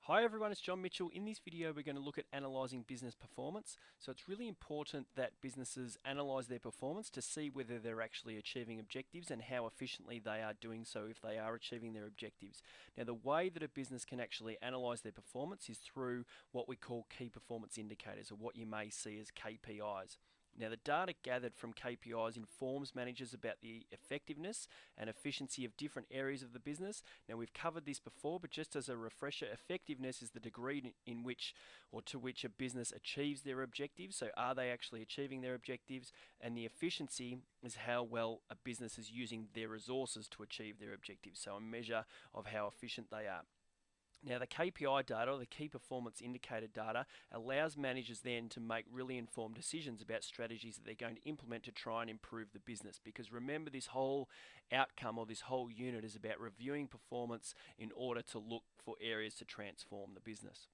Hi everyone, it's John Mitchell. In this video we're going to look at analysing business performance. So it's really important that businesses analyse their performance to see whether they're actually achieving objectives and how efficiently they are doing so if they are achieving their objectives. Now the way that a business can actually analyse their performance is through what we call key performance indicators, or what you may see as KPIs. Now the data gathered from KPIs informs managers about the effectiveness and efficiency of different areas of the business. Now we've covered this before, but just as a refresher, effectiveness is the degree in which or to which a business achieves their objectives. So are they actually achieving their objectives? And the efficiency is how well a business is using their resources to achieve their objectives. So a measure of how efficient they are. Now the KPI data, or the key performance indicator data, allows managers then to make really informed decisions about strategies that they're going to implement to try and improve the business. Because remember, this whole outcome or this whole unit is about reviewing performance in order to look for areas to transform the business.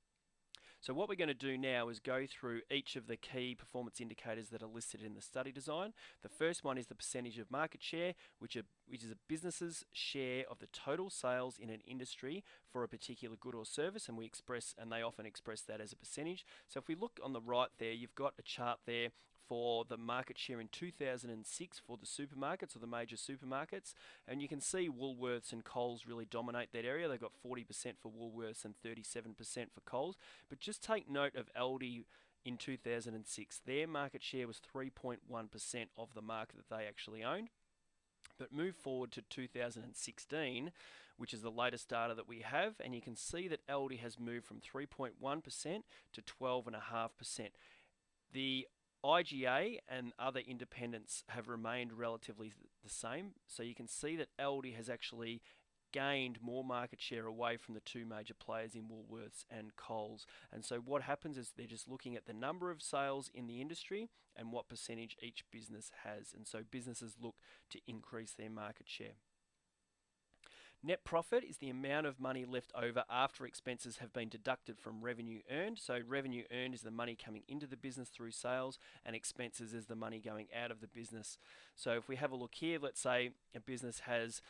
So what we're going to do now is go through each of the key performance indicators that are listed in the study design. The first one is the percentage of market share, which is a business's share of the total sales in an industry for a particular good or service, and they often express that as a percentage. So if we look on the right there, you've got a chart there for the market share in 2006 for the supermarkets, or the major supermarkets, and you can see Woolworths and Coles really dominate that area. They've got 40% for Woolworths and 37% for Coles. But just take note of Aldi in 2006. Their market share was 3.1% of the market that they actually owned. But move forward to 2016, which is the latest data that we have, and you can see that Aldi has moved from 3.1% to 12.5%. The IGA and other independents have remained relatively the same, so you can see that Aldi has actually gained more market share away from the two major players in Woolworths and Coles. And so what happens is they're just looking at the number of sales in the industry and what percentage each business has, and so businesses look to increase their market share. Net profit is the amount of money left over after expenses have been deducted from revenue earned. So revenue earned is the money coming into the business through sales, and expenses is the money going out of the business. So if we have a look here, let's say a business has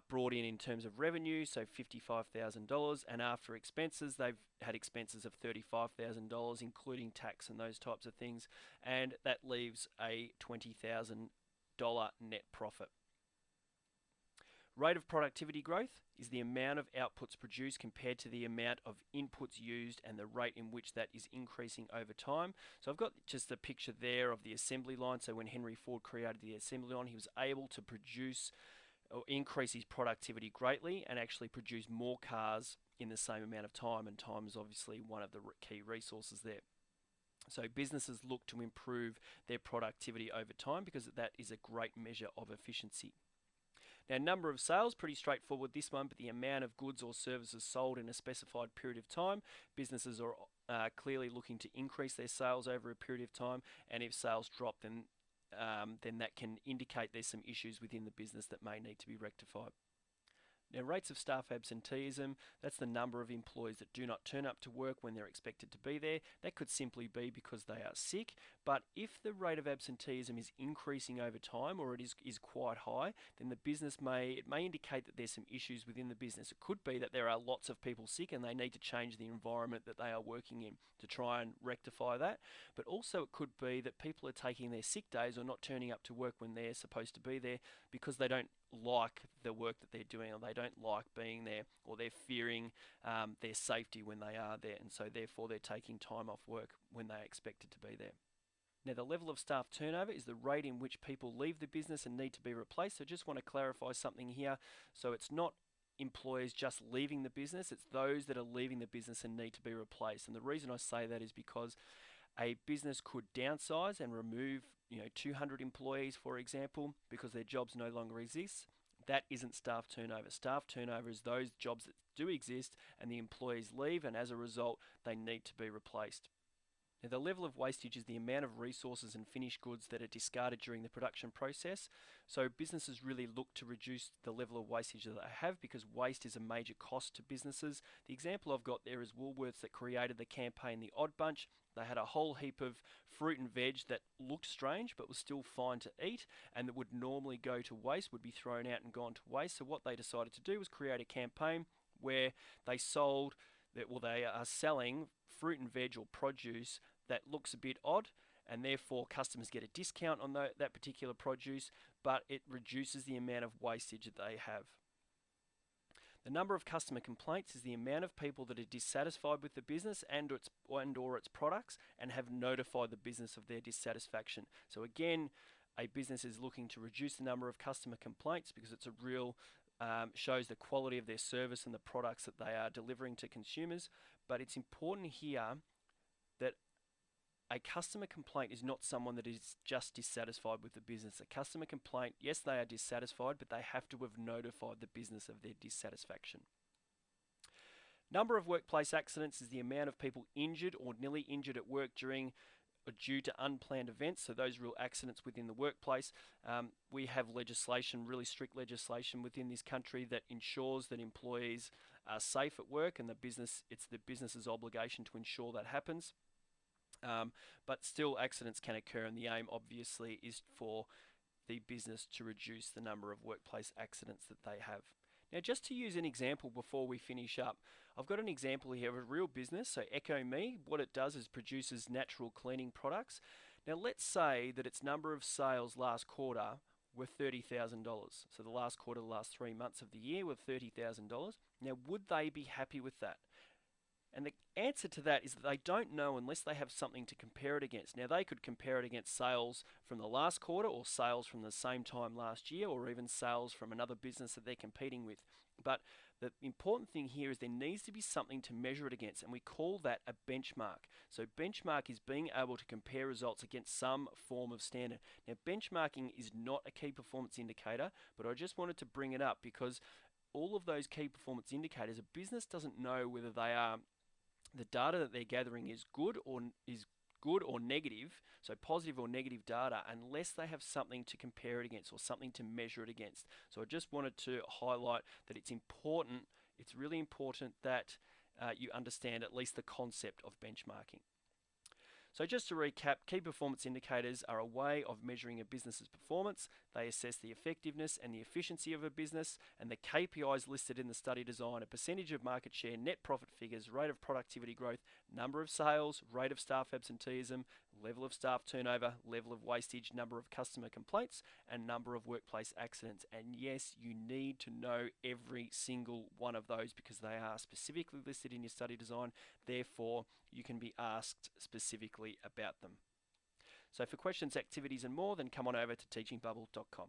brought in terms of revenue, so $55,000, and after expenses they've had expenses of $35,000, including tax and those types of things, and that leaves a $20,000 net profit. Rate of productivity growth is the amount of outputs produced compared to the amount of inputs used, and the rate in which that is increasing over time. So I've got just a picture there of the assembly line. So when Henry Ford created the assembly line, he was able to produce or increase his productivity greatly and actually produce more cars in the same amount of time, and time is obviously one of the key resources there. So businesses look to improve their productivity over time because that is a great measure of efficiency. Now, number of sales, pretty straightforward this one, but the amount of goods or services sold in a specified period of time. Businesses are clearly looking to increase their sales over a period of time, and if sales drop, then that can indicate there's some issues within the business that may need to be rectified. Now, rates of staff absenteeism, that's the number of employees that do not turn up to work when they're expected to be there. That could simply be because they are sick, but if the rate of absenteeism is increasing over time, or it is quite high, then the business may indicate that there's some issues within the business. It could be that there are lots of people sick and they need to change the environment that they are working in to try and rectify that. But also it could be that people are taking their sick days or not turning up to work when they're supposed to be there because they don't like the work that they're doing, or they don't like being there, or they're fearing their safety when they are there, and so therefore they're taking time off work when they're expected to be there. Now, the level of staff turnover is the rate in which people leave the business and need to be replaced. So just want to clarify something here. So it's not employees just leaving the business, it's those that are leaving the business and need to be replaced. And the reason I say that is because a business could downsize and remove 200 employees, for example, because their jobs no longer exist. That isn't staff turnover. Staff turnover is those jobs that do exist and the employees leave, and as a result they need to be replaced. Now, the level of wastage is the amount of resources and finished goods that are discarded during the production process. So businesses really look to reduce the level of wastage that they have, because waste is a major cost to businesses. The example I've got there is Woolworths, that created the campaign The Odd Bunch. They had a whole heap of fruit and veg that looked strange but was still fine to eat, and that would normally go to waste, would be thrown out and gone to waste. So what they decided to do was create a campaign where they sold they are selling fruit and veg or produce that looks a bit odd, and therefore customers get a discount on that particular produce, but it reduces the amount of wastage that they have. The number of customer complaints is the amount of people that are dissatisfied with the business and or its products and have notified the business of their dissatisfaction. So again, a business is looking to reduce the number of customer complaints because it's a real shows the quality of their service and the products that they are delivering to consumers. But it's important here that a customer complaint is not someone that is just dissatisfied with the business. A customer complaint, yes, they are dissatisfied, but they have to have notified the business of their dissatisfaction. Number of workplace accidents is the amount of people injured or nearly injured at work during or due to unplanned events, so those real accidents within the workplace. We have legislation, really strict legislation within this country that ensures that employees are safe at work, and it's the business's obligation to ensure that happens. But still accidents can occur, and the aim obviously is for the business to reduce the number of workplace accidents that they have. Now, just to use an example before we finish up, I've got an example here of a real business. So Echo Me, what it does is produces natural cleaning products. Now let's say that its number of sales last quarter were $30,000. So the last quarter, the last 3 months of the year were $30,000. Now would they be happy with that? And the answer to that is that they don't know unless they have something to compare it against. Now they could compare it against sales from the last quarter, or sales from the same time last year, or even sales from another business that they're competing with. But the important thing here is there needs to be something to measure it against, and we call that a benchmark. So benchmark is being able to compare results against some form of standard. Now benchmarking is not a key performance indicator, but I just wanted to bring it up because all of those key performance indicators, a business doesn't know whether they are the data that they're gathering is good or negative, so positive or negative data, unless they have something to compare it against or something to measure it against. So I just wanted to highlight that it's important, it's really important that you understand at least the concept of benchmarking. So just to recap, key performance indicators are a way of measuring a business's performance. They assess the effectiveness and the efficiency of a business, and the KPIs listed in the study design are percentage of market share, net profit figures, rate of productivity growth, number of sales, rate of staff absenteeism, level of staff turnover, level of wastage, number of customer complaints, and number of workplace accidents. And yes, you need to know every single one of those because they are specifically listed in your study design. Therefore, you can be asked specifically about them. So for questions, activities, and more, then come on over to teachingbubble.com.